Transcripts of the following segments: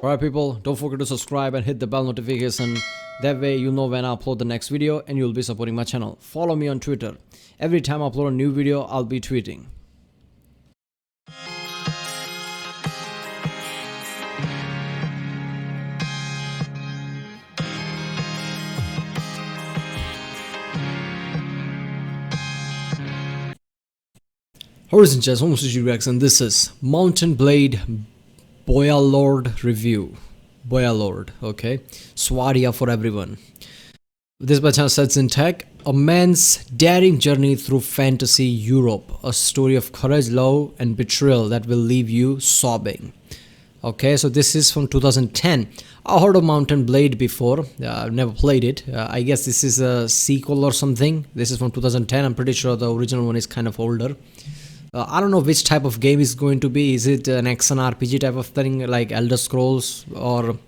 Alright people, don't forget to subscribe and hit the bell notification. That way you'll know when I upload the next video and you'll be supporting my channel. Follow me on Twitter. Every time I upload a new video, I'll be tweeting. Horizon Chess, home Rex, and this is Mountain Blade Boyarlord review. Boyarlord, okay. Swadia for everyone. This by channel ssethtzeentach, a man's daring journey through fantasy Europe, a story of courage, love, and betrayal that will leave you sobbing. Okay, so this is from 2010. I heard of Mountain Blade before. I've never played it. I guess this is a sequel or something. This is from 2010. I'm pretty sure the original one is kind of older. I don't know which type of game it's going to be. Is it an action RPG type of thing like Elder Scrolls, or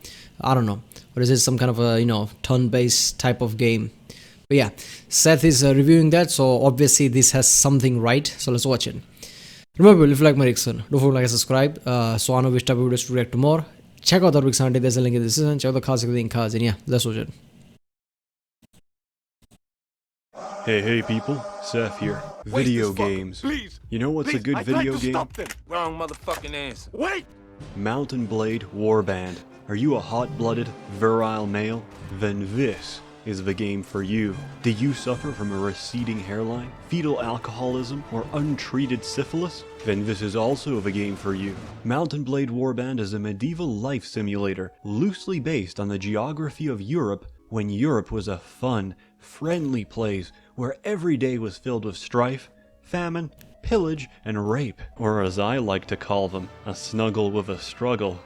I don't know, or is it some kind of a turn-based type of game? But yeah, Seth is reviewing that, so obviously this has something right. So let's watch it. Remember, if you like my reaction, don't forget to subscribe. So I know which type of videos to react to more. Check out the reaction. There's a link in the description. Check out the cards in cards, and yeah, let's watch it. Hey people, Seth here. Video games. Please. You know what's a good I'd video like to game? Stop them. Wrong motherfucking answer. Wait! Mountain Blade Warband. Are you a hot-blooded, virile male? Then this is the game for you. Do you suffer from a receding hairline, fetal alcoholism, or untreated syphilis? Then this is also the game for you. Mountain Blade Warband is a medieval life simulator loosely based on the geography of Europe when Europe was a fun, friendly place where every day was filled with strife, famine, pillage, and rape. Or as I like to call them, a snuggle with a struggle.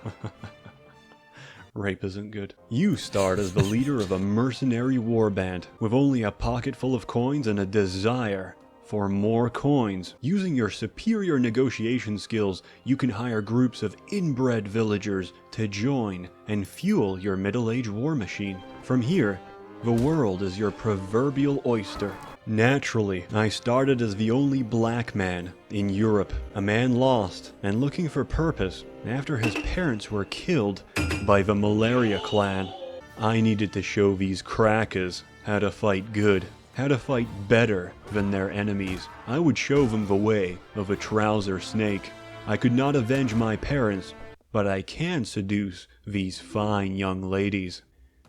Rape isn't good. You start as the leader of a mercenary warband with only a pocket full of coins and a desire for more coins. Using your superior negotiation skills, you can hire groups of inbred villagers to join and fuel your middle-aged war machine. From here, the world is your proverbial oyster. Naturally, I started as the only black man in Europe, a man lost and looking for purpose after his parents were killed by the Malaria clan. I needed to show these crackers how to fight good, how to fight better than their enemies. I would show them the way of a trouser snake. I could not avenge my parents, but I can seduce these fine young ladies.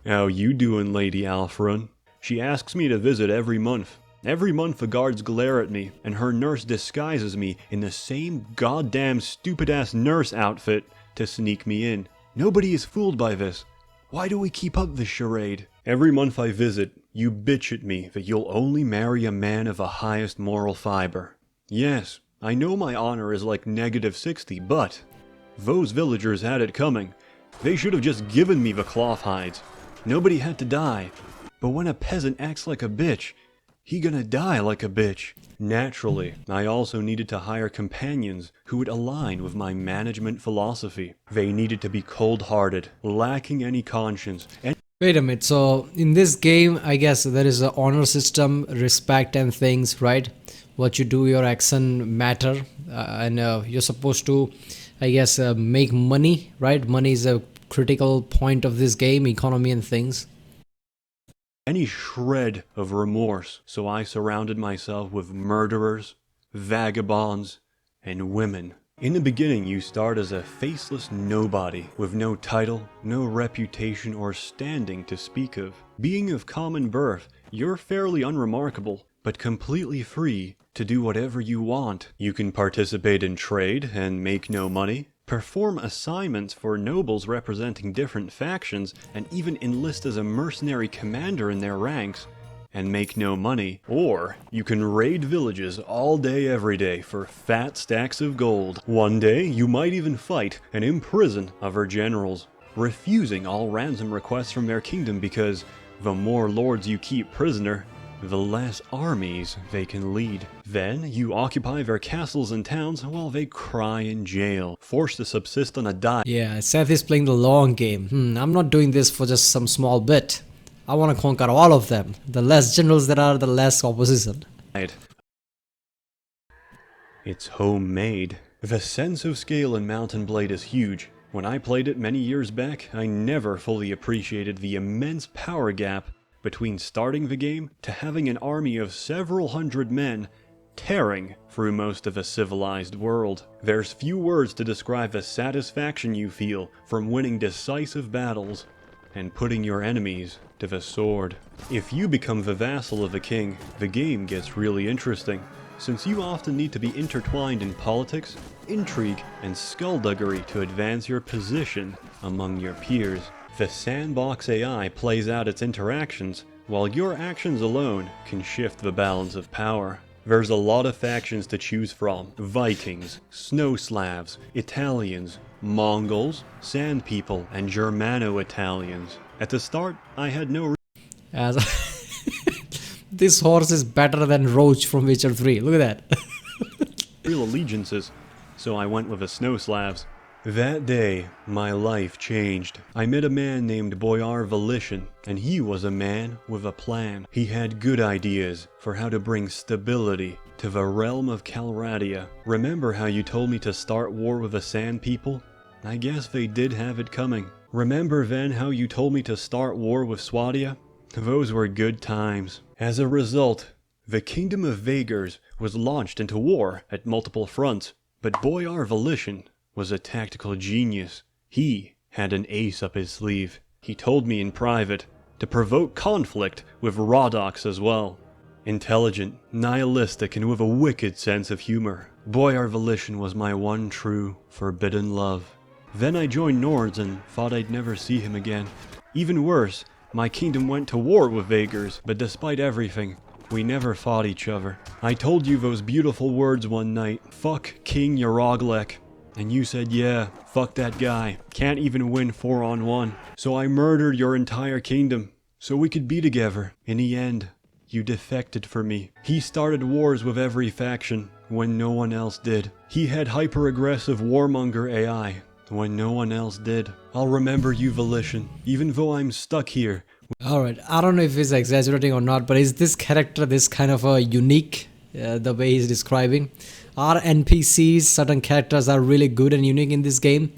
How you doing, Lady Alfred? She asks me to visit every month. Every month the guards glare at me, and her nurse disguises me in the same goddamn stupid-ass nurse outfit to sneak me in. Nobody is fooled by this. Why do we keep up this charade? Every month I visit, you bitch at me that you'll only marry a man of the highest moral fiber. Yes, I know my honor is like -60, but those villagers had it coming. They should have just given me the cloth hides. Nobody had to die. But when a peasant acts like a bitch, he gonna die like a bitch. Naturally, I also needed to hire companions who would align with my management philosophy. They needed to be cold-hearted, lacking any conscience, and Wait a minute, so in this game, I guess there is an honor system, respect and things, right? What you do, your action matter, and you're supposed to, I guess, make money, right? Money is a critical point of this game, economy and things. any shred of remorse, so I surrounded myself with murderers, vagabonds, and women. In the beginning, you start as a faceless nobody, with no title, no reputation or standing to speak of. Being of common birth, you're fairly unremarkable, but completely free to do whatever you want. You can participate in trade and make no money, perform assignments for nobles representing different factions, and even enlist as a mercenary commander in their ranks, and make no money. Or you can raid villages all day every day for fat stacks of gold. One day you might even fight and imprison other generals, refusing all ransom requests from their kingdom because the more lords you keep prisoner, the less armies they can lead. Then you occupy their castles and towns while they cry in jail, forced to subsist on a diet. Yeah, Seth is playing the long game. I'm not doing this for just some small bit. I want to conquer all of them. The less generals there are, the less opposition. It's homemade. The sense of scale in Mountain Blade is huge. When I played it many years back, I never fully appreciated the immense power gap between starting the game to having an army of several hundred men tearing through most of a civilized world. There's few words to describe the satisfaction you feel from winning decisive battles and putting your enemies to the sword. If you become the vassal of a king, the game gets really interesting, since you often need to be intertwined in politics, intrigue, and skullduggery to advance your position among your peers. The sandbox AI plays out its interactions, while your actions alone can shift the balance of power. There's a lot of factions to choose from: Vikings, Snow Slavs, Italians, Mongols, Sand People, and Germano-Italians. At the start, I had no As this horse is better than Roach from Witcher 3. Look at that. real allegiances, so I went with the Snow Slavs. That day, my life changed. I met a man named Boyarlord, and he was a man with a plan. He had good ideas for how to bring stability to the realm of Calradia. Remember how you told me to start war with the Sand People? I guess they did have it coming. Remember then how you told me to start war with Swadia? Those were good times. As a result, the Kingdom of Vagars was launched into war at multiple fronts, but Boyarlord was a tactical genius. He had an ace up his sleeve. He told me in private to provoke conflict with Rodox as well. Intelligent, nihilistic, and with a wicked sense of humor, Boyarlord was my one true, forbidden love. Then I joined Nords and thought I'd never see him again. Even worse, my kingdom went to war with Vagars, but despite everything, we never fought each other. I told you those beautiful words one night: "Fuck King Yaroglek." And you said, "Yeah, fuck that guy. Can't even win 4-on-1. So I murdered your entire kingdom, so we could be together. In the end, you defected for me." He started wars with every faction when no one else did. He had hyper-aggressive warmonger AI when no one else did. I'll remember you, Volition, even though I'm stuck here. Alright, I don't know if he's exaggerating or not, but is this character this kind of a unique, the way he's describing? Are NPCs, certain characters are really good and unique in this game?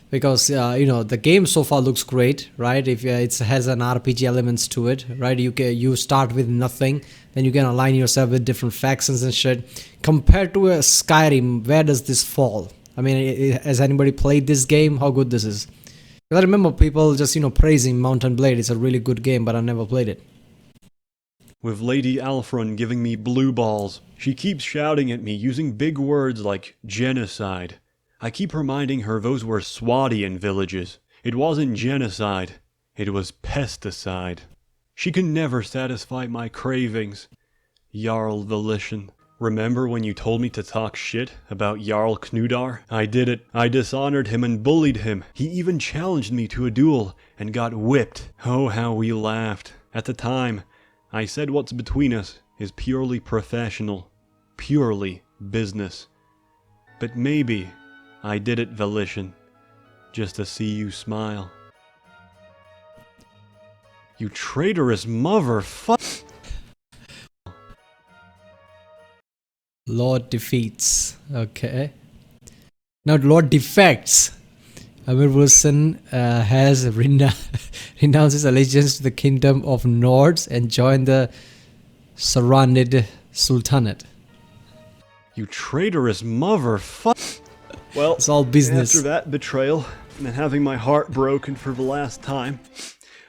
Because, you know, the game so far looks great, right? If it has an RPG elements to it, right? You start with nothing, then you can align yourself with different factions and shit. Compared to a Skyrim, where does this fall? I mean, has anybody played this game? How good this is? Because I remember people just, you know, praising Mountain Blade. It's a really good game, but I never played it. With Lady Alfrun giving me blue balls. She keeps shouting at me using big words like genocide. I keep reminding her those were Swadian villages. It wasn't genocide. It was pesticide. She can never satisfy my cravings. Jarl Volition. Remember when you told me to talk shit about Jarl Knudar? I did it. I dishonored him and bullied him. He even challenged me to a duel and got whipped. Oh, how we laughed. At the time, I said what's between us is purely professional, purely business. But maybe I did it, Volition, just to see you smile. You traitorous motherfucker! Lord defeats. Okay. Now Lord defects. Amir Wilson has renounced his allegiance to the kingdom of Nords and joined the Saranid Sultanate. You traitorous motherfucker! Well, it's all business. After that betrayal, and having my heart broken for the last time,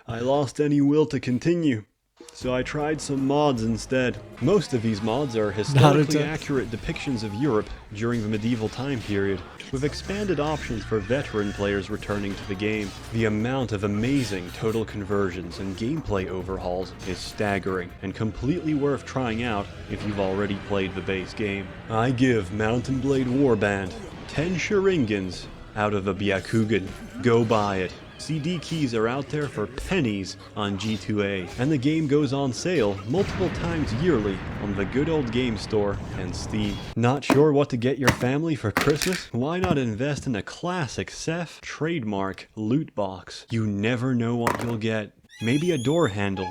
I lost any will to continue. So I tried some mods instead. Most of these mods are historically accurate depictions of Europe during the medieval time period, with expanded options for veteran players returning to the game. The amount of amazing total conversions and gameplay overhauls is staggering, and completely worth trying out if you've already played the base game. I give Mountain Blade Warband 10 Sharingans out of a Byakugan. Go buy it. CD keys are out there for pennies on G2A, and the game goes on sale multiple times yearly on the Good Old Game Store and Steam. Not sure what to get your family for Christmas? Why not invest in a classic Seth trademark loot box? You never know what you'll get. Maybe a door handle,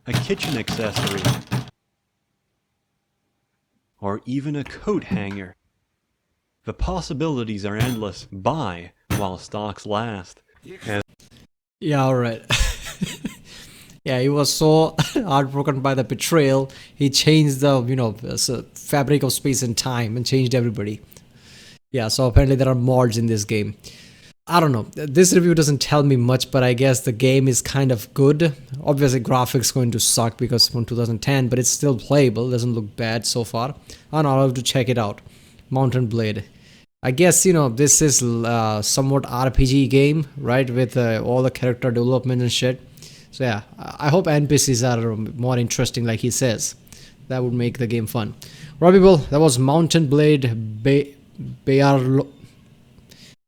a kitchen accessory, or even a coat hanger. The possibilities are endless. Buy while stocks last. And Yeah, alright. Yeah, he was so heartbroken by the betrayal, he changed the, fabric of space and time and changed everybody. Yeah, so apparently there are mods in this game. I don't know. This review doesn't tell me much, but I guess the game is kind of good. Obviously, graphics going to suck because it's from 2010, but it's still playable. Doesn't look bad so far. And I'll have to check it out. Mountain Blade. I guess, this is somewhat RPG game, right? With all the character development and shit. So yeah, I hope NPCs are more interesting like he says. That would make the game fun. Right, people, that was Mountain Blade Boyarlord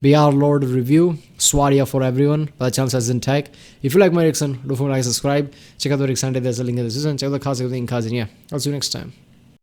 review. Swadia for everyone. By the channel ssethtzeentach. If you like my reaction, don't forget to like and subscribe. Check out the reaction. There's a link in the description. Check out the cards, everything in cards in here. I'll see you next time.